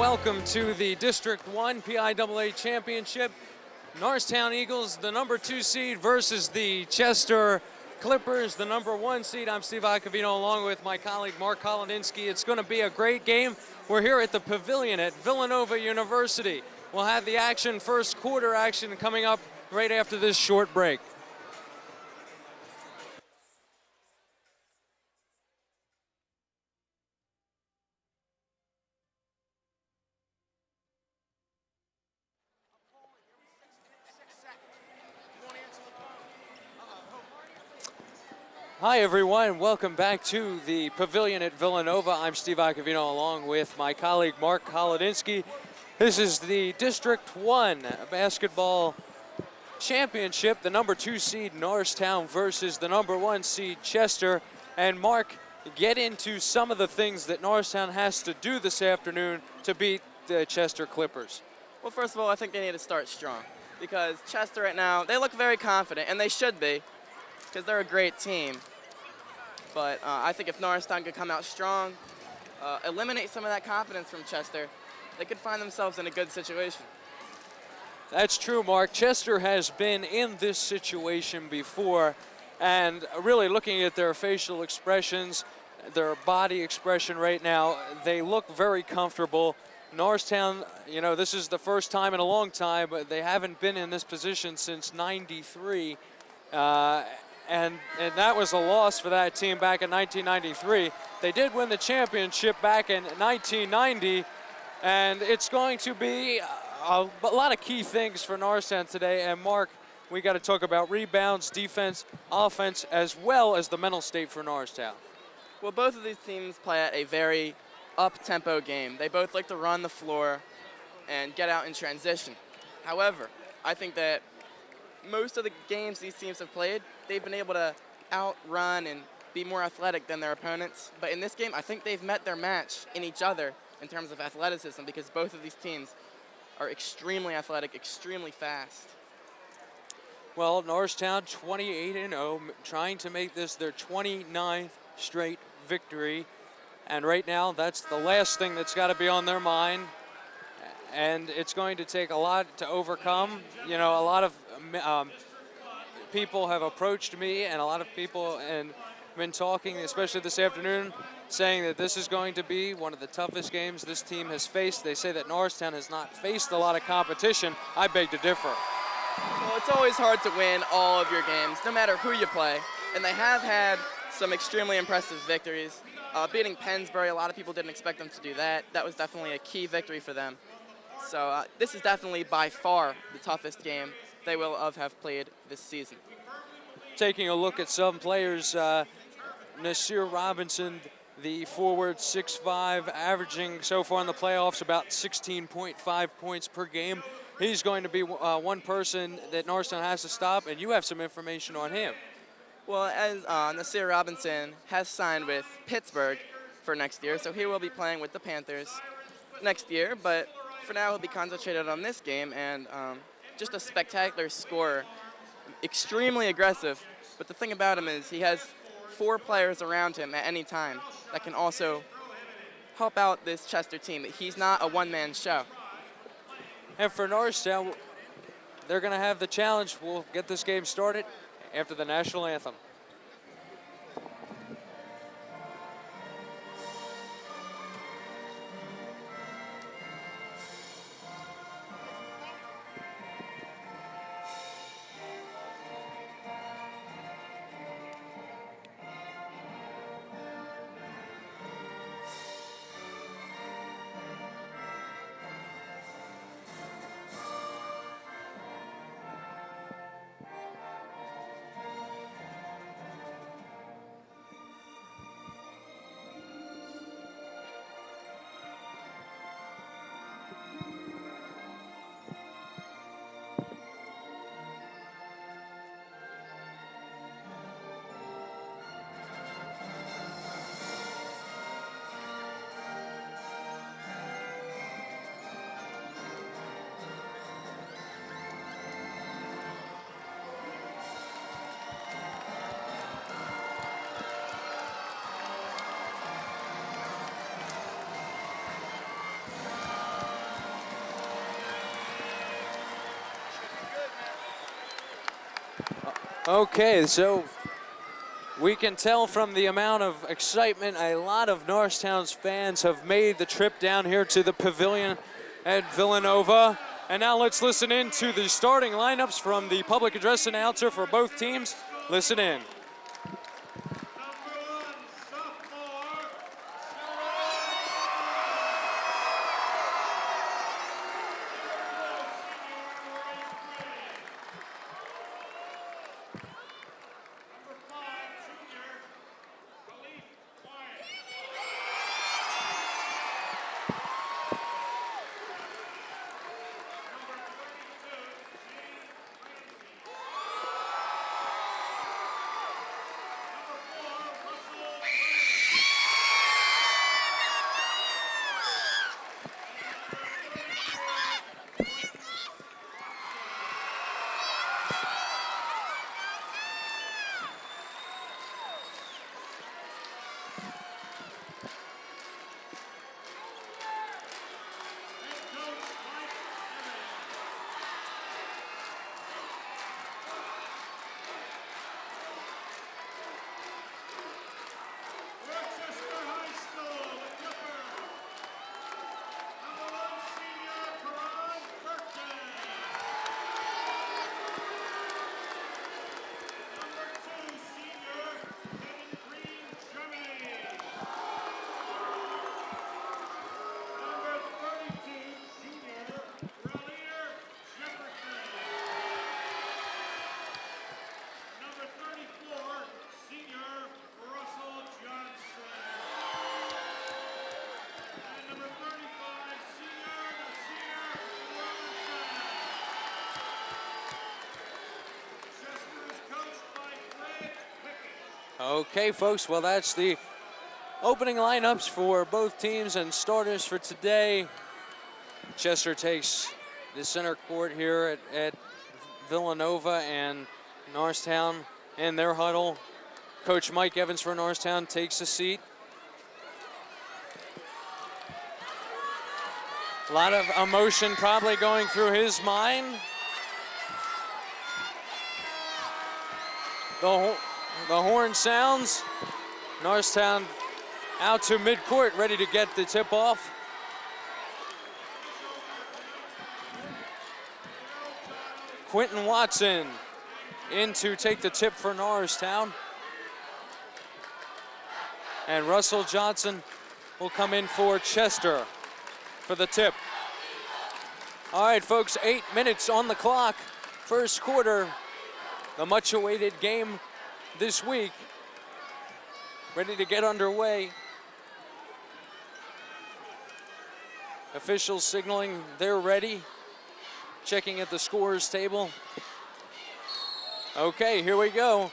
welcome to the District 1 PIAA Championship. Norristown Eagles, the number 2 seed, versus the Chester Clippers, the number 1 seed. I'm Steve Iacovino along with my colleague Mark Kolodinsky. It's going to be a great game. We're here at the Pavilion at Villanova University. We'll have the action, first quarter action, coming up right after this short break. Hi everyone, welcome back to the Pavilion at Villanova. I'm Steve Iacovino along with my colleague Mark Kolodinsky. This is the District 1 basketball championship, the number 2 seed Norristown versus the number 1 seed Chester. And Mark, get into some of the things that Norristown has to do this afternoon to beat the Chester Clippers. Well, first of all, I think they need to start strong because Chester right now, they look very confident, and they should be, because they're a great team. But I think if Norristown could come out strong, eliminate some of that confidence from Chester, they could find themselves in a good situation. That's true, Mark. Chester has been in this situation before, and really looking at their facial expressions, their body expression right now, they look very comfortable. Norristown, you know, this is the first time in a long time, but they haven't been in this position since '93. And that was a loss for that team back in 1993. They did win the championship back in 1990, and it's going to be a lot of key things for Norristown today. And Mark, we got to talk about rebounds, defense, offense, as well as the mental state for Norristown. Well, both of these teams play at a very up-tempo game. They both like to run the floor and get out in transition. However, I think that most of the games these teams have played, they've been able to outrun and be more athletic than their opponents. But in this game, I think they've met their match in each other in terms of athleticism because both of these teams are extremely athletic, extremely fast. Well, Norristown 28-0, trying to make this their 29th straight victory. And right now, that's the last thing that's got to be on their mind. And it's going to take a lot to overcome. You know, a lot of people have approached me, and a lot of people have been talking, especially this afternoon, saying that this is going to be one of the toughest games this team has faced. They say that Norristown has not faced a lot of competition. I beg to differ. Well, it's always hard to win all of your games, no matter who you play. And they have had some extremely impressive victories. Beating Pennsbury, a lot of people didn't expect them to do that. That was definitely a key victory for them. So this is definitely by far the toughest game they will have played this season. Taking a look at some players, Nasir Robinson, the forward, 6'5", averaging so far in the playoffs about 16.5 points per game. He's going to be one person that Norristown has to stop, and you have some information on him. Well, as Nasir Robinson has signed with Pittsburgh for next year, so he will be playing with the Panthers next year, but for now he'll be concentrated on this game, and just a spectacular scorer, extremely aggressive. But the thing about him is he has 4 players around him at any time that can also help out this Chester team. He's not a one-man show. And for Norristown, they're going to have the challenge. We'll get this game started after the national anthem. Okay, so we can tell from the amount of excitement, a lot of Norristown's fans have made the trip down here to the pavilion at Villanova. And now let's listen in to the starting lineups from the public address announcer for both teams. Listen in. Okay, folks, well, that's the opening lineups for both teams and starters for today. Chester takes the center court here at Villanova, and Norristown in their huddle. Coach Mike Evans for Norristown takes a seat. A lot of emotion probably going through his mind. The horn sounds. Norristown out to midcourt, ready to get the tip off. Quentin Watson in to take the tip for Norristown. And Russell Johnson will come in for Chester for the tip. All right, folks, 8 minutes on the clock. First quarter, the much awaited game this week, ready to get underway. Officials signaling they're ready. Checking at the scorers table. Okay, here we go.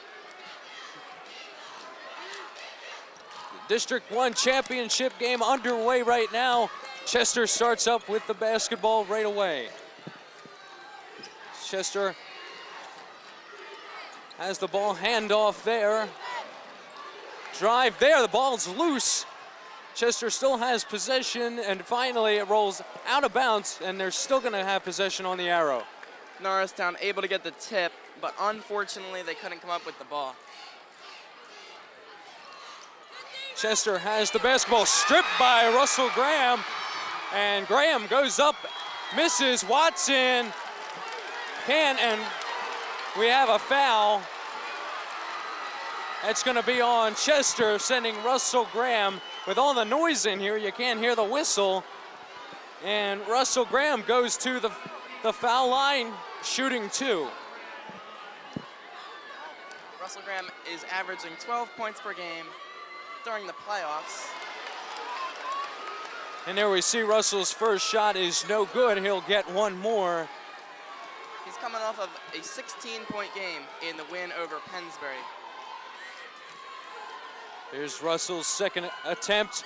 District 1 championship game underway right now. Chester starts up with the basketball right away. Chester has the ball, handoff there. Drive there, the ball's loose. Chester still has possession, and finally it rolls out of bounds, and they're still gonna have possession on the arrow. Norristown able to get the tip, but unfortunately they couldn't come up with the ball. Chester has the basketball, stripped by Russell Graham, and Graham goes up, misses. Watson can, and we have a foul. That's gonna be on Chester, sending Russell Graham. With all the noise in here, you can't hear the whistle. And Russell Graham goes to the foul line, shooting 2. Russell Graham is averaging 12 points per game during the playoffs. And there we see Russell's first shot is no good. He'll get one more. He's coming off of a 16-point game in the win over Pennsbury. Here's Russell's second attempt.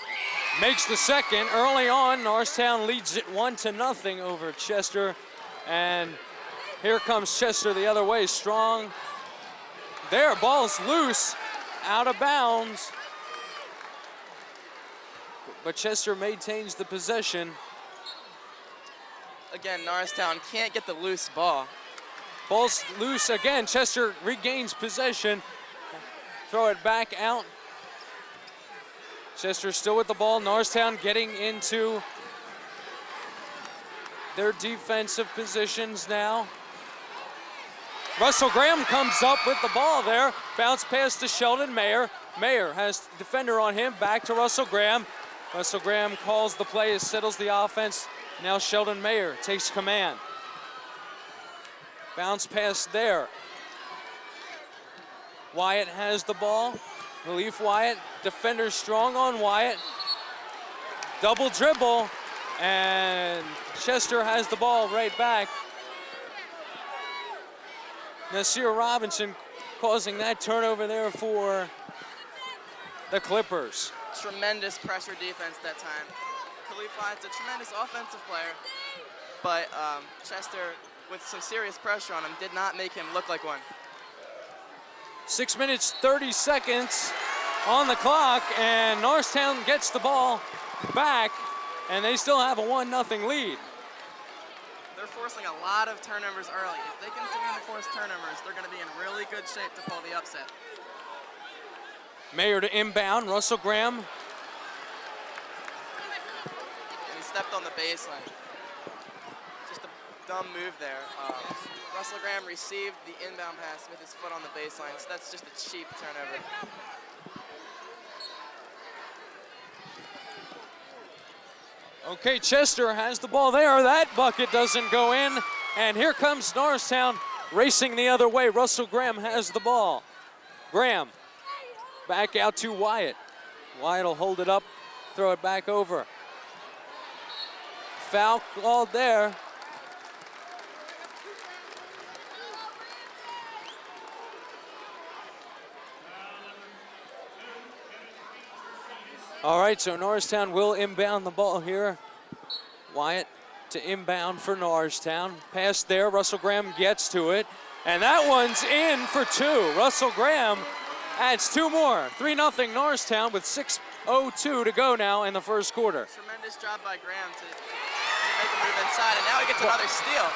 Makes the second. Early on, Norristown leads it 1-0 over Chester. And here comes Chester the other way, strong. There, ball's loose, out of bounds. But Chester maintains the possession. Again, Norristown can't get the loose ball. Ball's loose again. Chester regains possession. Throw it back out. Chester still with the ball. Norristown getting into their defensive positions now. Russell Graham comes up with the ball there. Bounce pass to Sheldon Mayer. Mayer has defender on him. Back to Russell Graham. Russell Graham calls the play, settles the offense. Now Sheldon Mayer takes command. Bounce pass there. Wyatt has the ball. Khalif Wyatt, defender strong on Wyatt. Double dribble, and Chester has the ball right back. Nasir Robinson causing that turnover there for the Clippers. Tremendous pressure defense that time. Khalif Wyatt's a tremendous offensive player, but Chester, with some serious pressure on him, did not make him look like one. 6 minutes, 30 seconds on the clock, and Norristown gets the ball back, and they still have a 1-0 lead. They're forcing a lot of turnovers early. If they continue to force turnovers, they're going to be in really good shape to pull the upset. Mayer to inbound, Russell Graham. And he stepped on the baseline. Just a dumb move there. Russell Graham received the inbound pass with his foot on the baseline, so that's just a cheap turnover. Okay, Chester has the ball there. That bucket doesn't go in. And here comes Norristown racing the other way. Russell Graham has the ball. Graham back out to Wyatt. Wyatt will hold it up, throw it back over. Foul called there. All right, so Norristown will inbound the ball here. Wyatt to inbound for Norristown. Pass there, Russell Graham gets to it. And that one's in for two. Russell Graham adds two more. 3-0 Norristown with 6:02 to go now in the first quarter. Tremendous job by Graham to make a move inside, and now he gets another steal.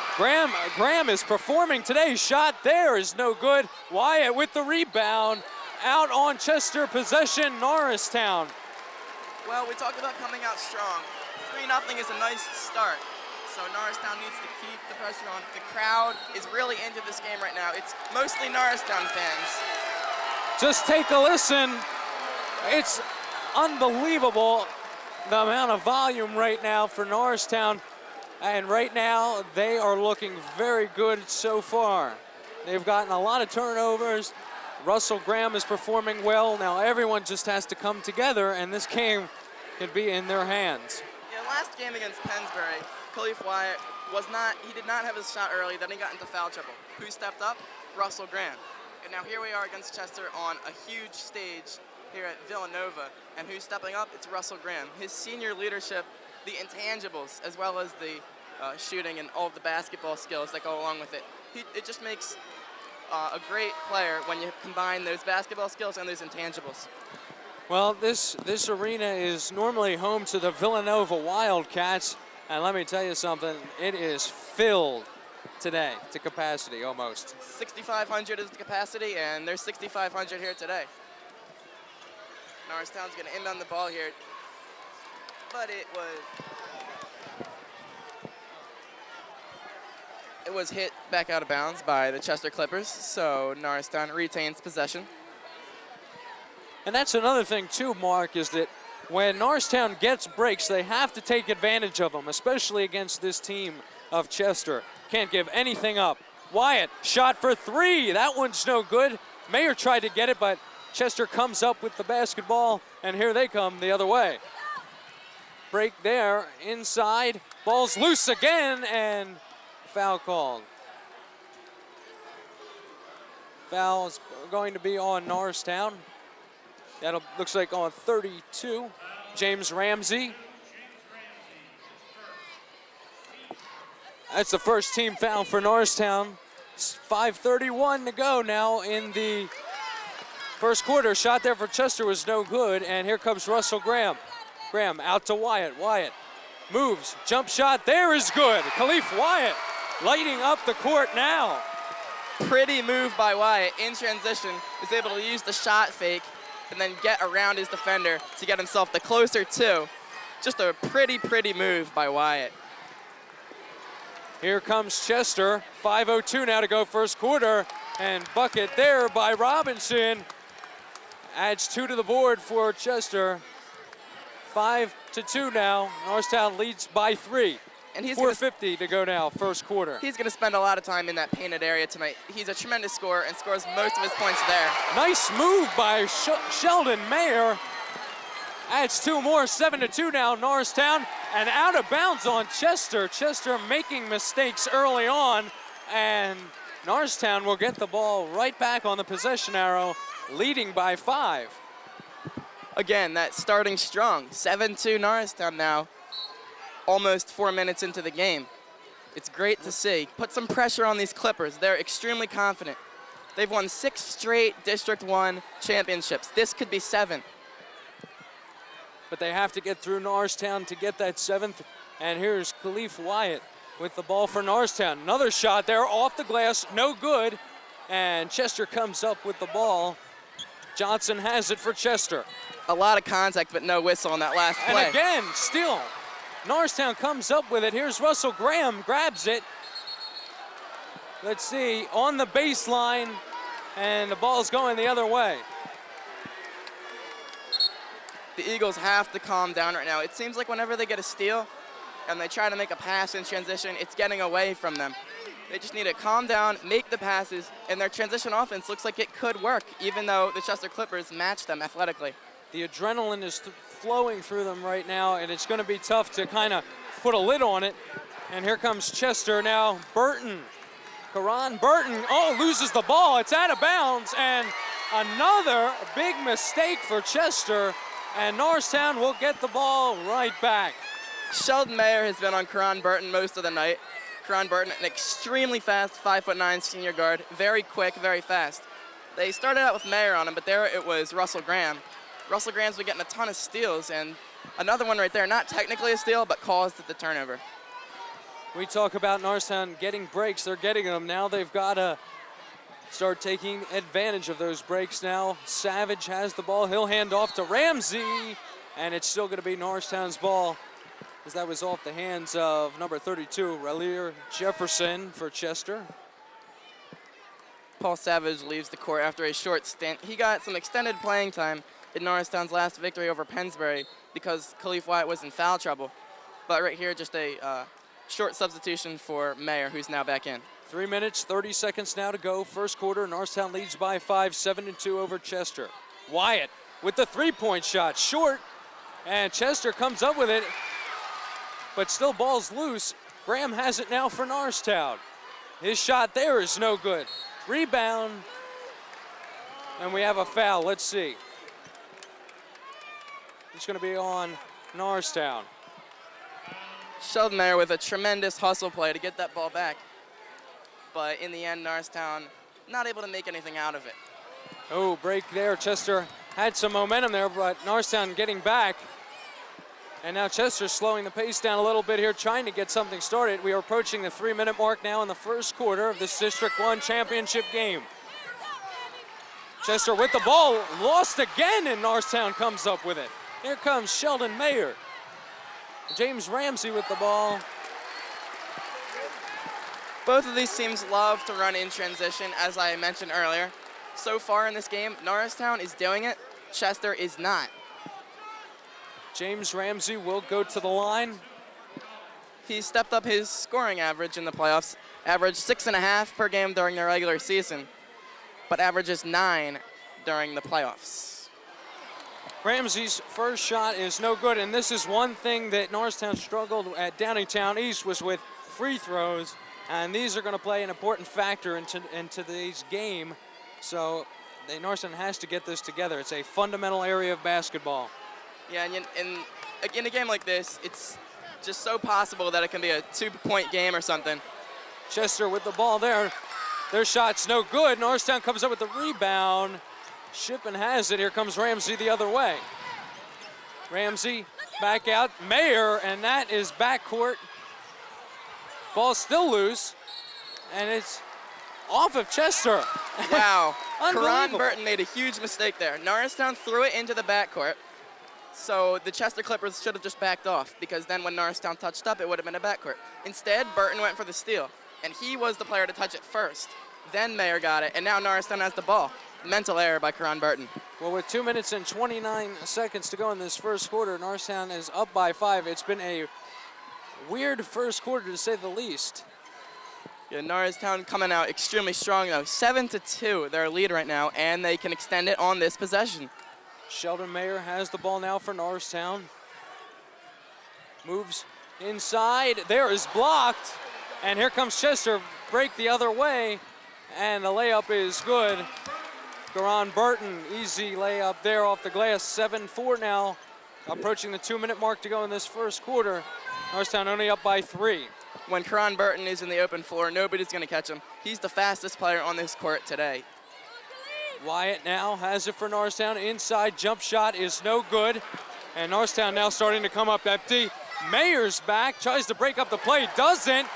Graham is performing today. Shot there is no good. Wyatt with the rebound. Out on Chester possession, Norristown. Well, we talked about coming out strong. 3-0 is a nice start. So Norristown needs to keep the pressure on. The crowd is really into this game right now. It's mostly Norristown fans. Just take a listen. It's unbelievable the amount of volume right now for Norristown. And right now, they are looking very good so far. They've gotten a lot of turnovers. Russell Graham is performing well. Now everyone just has to come together, and this game can be in their hands. Yeah, last game against Pennsbury, Khalif Wyatt did not have his shot early, then he got into foul trouble. Who stepped up? Russell Graham. And now here we are against Chester on a huge stage here at Villanova. And who's stepping up? It's Russell Graham. His senior leadership, the intangibles, as well as the shooting and all of the basketball skills that go along with it. It just makes a great player when you combine those basketball skills and those intangibles. Well, this arena is normally home to the Villanova Wildcats, and let me tell you something, it is filled today to capacity almost. 6,500 is the capacity, and there's 6,500 here today. Norristown's going to inbound the ball here, but it was hit back out of bounds by the Chester Clippers, so Norristown retains possession. And that's another thing too, Mark, is that when Norristown gets breaks, they have to take advantage of them, especially against this team of Chester. Can't give anything up. Wyatt, shot for three. That one's no good. Mayer tried to get it, but Chester comes up with the basketball, and here they come the other way. Break there, inside. Ball's loose again, and foul called. Foul's going to be on Norristown. That looks like on 32, James Ramsey. That's the first team foul for Norristown. 5:31 to go now in the first quarter. Shot there for Chester was no good, and here comes Russell Graham. Graham out to Wyatt. Wyatt moves, jump shot there is good. Khalif Wyatt lighting up the court now. Pretty move by Wyatt in transition. Is able to use the shot fake and then get around his defender to get himself the closer two. Just a pretty move by Wyatt. Here comes Chester. 5:02 now to go first quarter. And bucket there by Robinson. Adds 2 to the board for Chester. 5-2 now. Norristown leads by 3. And he's 4:50 to go now, first quarter. He's going to spend a lot of time in that painted area tonight. He's a tremendous scorer and scores most of his points there. Nice move by Sheldon Mayer. Adds 2 more, 7-2 now, Norristown. And out of bounds on Chester. Chester making mistakes early on. And Norristown will get the ball right back on the possession arrow, leading by 5. Again, that starting strong. 7-2 Norristown now. Almost 4 minutes into the game. It's great to see. Put some pressure on these Clippers. They're extremely confident. They've won 6 straight District 1 championships. This could be 7. But they have to get through Norristown to get that 7th. And here's Khalif Wyatt with the ball for Norristown. Another shot there off the glass, no good. And Chester comes up with the ball. Johnson has it for Chester. A lot of contact, but no whistle on that last play. And again, still, Norristown comes up with it. Here's Russell Graham, grabs it. Let's see, on the baseline, and the ball's going the other way. The Eagles have to calm down right now. It seems like whenever they get a steal and they try to make a pass in transition, it's getting away from them. They just need to calm down, make the passes, and their transition offense looks like it could work, even though the Chester Clippers match them athletically. The adrenaline is flowing through them right now, and it's going to be tough to kind of put a lid on it. And here comes Chester now. Burton, Karan Burton, loses the ball. It's out of bounds, and another big mistake for Chester, and Norristown will get the ball right back. Sheldon Mayer has been on Karan Burton most of the night. Karan Burton, an extremely fast 5'9" senior guard, very quick, very fast. They started out with Mayer on him, but there it was Russell Graham. Russell Graham's been getting a ton of steals, and another one right there, not technically a steal, but caused the turnover. We talk about Norristown getting breaks. They're getting them. Now they've got to start taking advantage of those breaks now. Savage has the ball. He'll hand off to Ramsey, and it's still going to be Norristown's ball, as that was off the hands of number 32, Raleigh Jefferson for Chester. Paul Savage leaves the court after a short stint. He got some extended playing time in Norristown's last victory over Pennsbury because Khalif Wyatt was in foul trouble. But right here, just a short substitution for Mayer, who's now back in. 3 minutes, 30 seconds now to go. First quarter, Norristown leads by 5, 7-2 over Chester. Wyatt with the three-point shot, short, and Chester comes up with it, but still ball's loose. Graham has it now for Norristown. His shot there is no good. Rebound, and we have a foul. Let's see. It's going to be on Norristown. Sheldon Mayer with a tremendous hustle play to get that ball back. But in the end, Norristown not able to make anything out of it. Oh, break there. Chester had some momentum there, but Norristown getting back. And now Chester slowing the pace down a little bit here, trying to get something started. We are approaching the 3-minute mark now in the first quarter of this District 1 championship game. Chester with the ball, lost again, and Norristown comes up with it. Here comes Sheldon Mayer. James Ramsey with the ball. Both of these teams love to run in transition, as I mentioned earlier. So far in this game, Norristown is doing it, Chester is not. James Ramsey will go to the line. He stepped up his scoring average in the playoffs, averaged 6.5 per game during the regular season, but averages 9 during the playoffs. Ramsey's first shot is no good, and this is one thing that Norristown struggled at Downingtown East was with free throws, and these are going to play an important factor into today's game. So Norristown has to get this together. It's a fundamental area of basketball. Yeah, and in a game like this, it's just so possible that it can be a 2-point game or something. Chester with the ball there. Their shot's no good. Norristown comes up with the rebound. Shippen has it. Here comes Ramsey the other way. Ramsey back out. Mayer, and that is backcourt. Ball still loose, and it's off of Chester. Wow. Karan Unbelievable. Burton made a huge mistake there. Norristown threw it into the backcourt. So the Chester Clippers should have just backed off, because then when Norristown touched up, it would have been a backcourt. Instead, Burton went for the steal, and he was the player to touch it first. Then Mayer got it, and now Norristown has the ball. Mental error by Karan Burton. Well, with 2 minutes and 29 seconds to go in this first quarter, Norristown is up by 5. It's been a weird first quarter, to say the least. Yeah, Norristown coming out extremely strong, though. 7-2, their lead right now, and they can extend it on this possession. Sheldon Mayer has the ball now for Norristown. Moves inside. There is blocked. And here comes Chester. Break the other way. And the layup is good. Karan Burton, easy layup there off the glass. 7-4 now. Approaching the 2-minute mark to go in this first quarter. Norristown only up by 3. When Karan Burton is in the open floor, nobody's going to catch him. He's the fastest player on this court today. Wyatt now has it for Norristown. Inside jump shot is no good. And Norristown now starting to come up empty. Mayer's back, tries to break up the play, doesn't.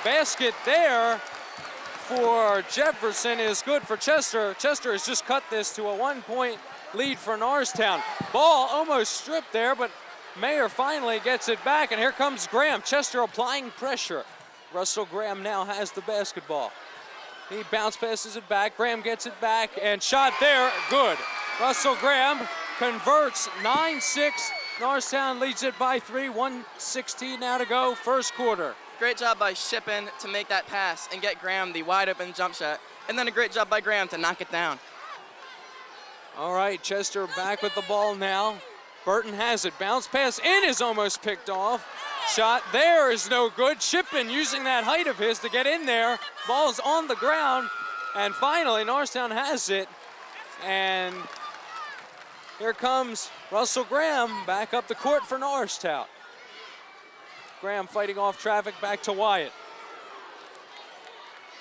Basket there for Jefferson is good for Chester. Chester has just cut this to a 1-point lead for Norristown. Ball almost stripped there, but Mayer finally gets it back, and here comes Graham. Chester applying pressure. Russell Graham now has the basketball. He bounce passes it back. Graham gets it back, and shot there, good. Russell Graham converts 9-6. Norristown leads it by 3, 1:16 now to go, first quarter. Great job by Shippen to make that pass and get Graham the wide open jump shot. And then a great job by Graham to knock it down. All right, Chester back with the ball now. Burton has it. Bounce pass in is almost picked off. Shot there is no good. Shippen using that height of his to get in there. Ball's on the ground. And finally, Norristown has it. And here comes Russell Graham back up the court for Norristown. Graham fighting off traffic back to Wyatt.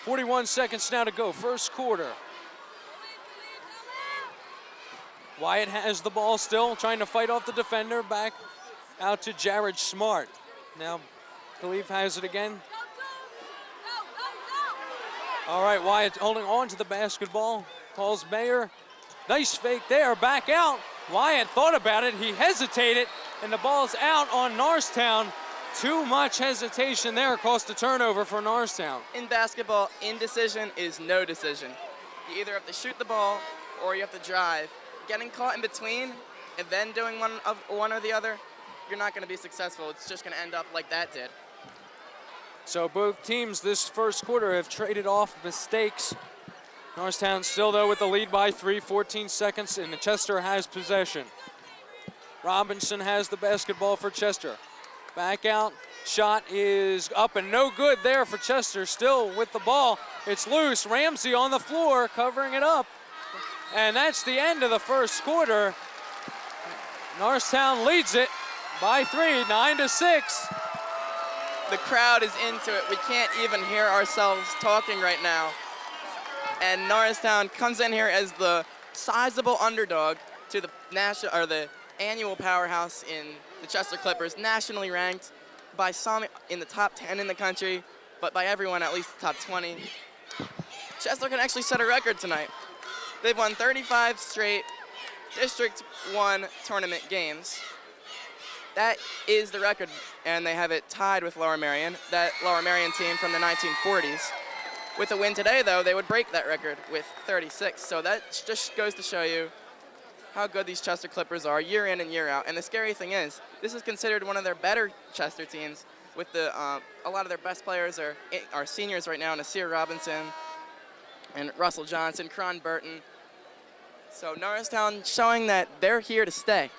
41 seconds now to go, first quarter. Wyatt has the ball still, trying to fight off the defender. Back out to Jared Smart. Now, Khalif has it again. All right, Wyatt holding on to the basketball. Calls Mayer. Nice fake there, back out. Wyatt thought about it, he hesitated, and the ball's out on Norristown. Too much hesitation there, cost a turnover for Norristown. In basketball, indecision is no decision. You either have to shoot the ball or you have to drive. Getting caught in between and then doing one or the other, you're not going to be successful. It's just going to end up like that did. So both teams this first quarter have traded off mistakes. Norristown still, though, with the lead by 3, 14 seconds, and Chester has possession. Robinson has the basketball for Chester. Back out, shot is up and no good there for Chester. Still with the ball, it's loose. Ramsey on the floor, covering it up. And that's the end of the first quarter. Norristown leads it by 3, 9-6. The crowd is into it. We can't even hear ourselves talking right now. And Norristown comes in here as the sizable underdog to the the annual powerhouse in the Chester Clippers, nationally ranked by some in the top 10 in the country, but by everyone at least the top 20. Chester can actually set a record tonight. They've won 35 straight District 1 tournament games. That is the record, and they have it tied with Lower Merion, that Lower Merion team from the 1940s. With a win today, though, they would break that record with 36. So that just goes to show you how good these Chester Clippers are year in and year out. And the scary thing is, this is considered one of their better Chester teams with a lot of their best players are seniors right now, Nasir Robinson and Russell Johnson, Karan Burton. So Norristown showing that they're here to stay.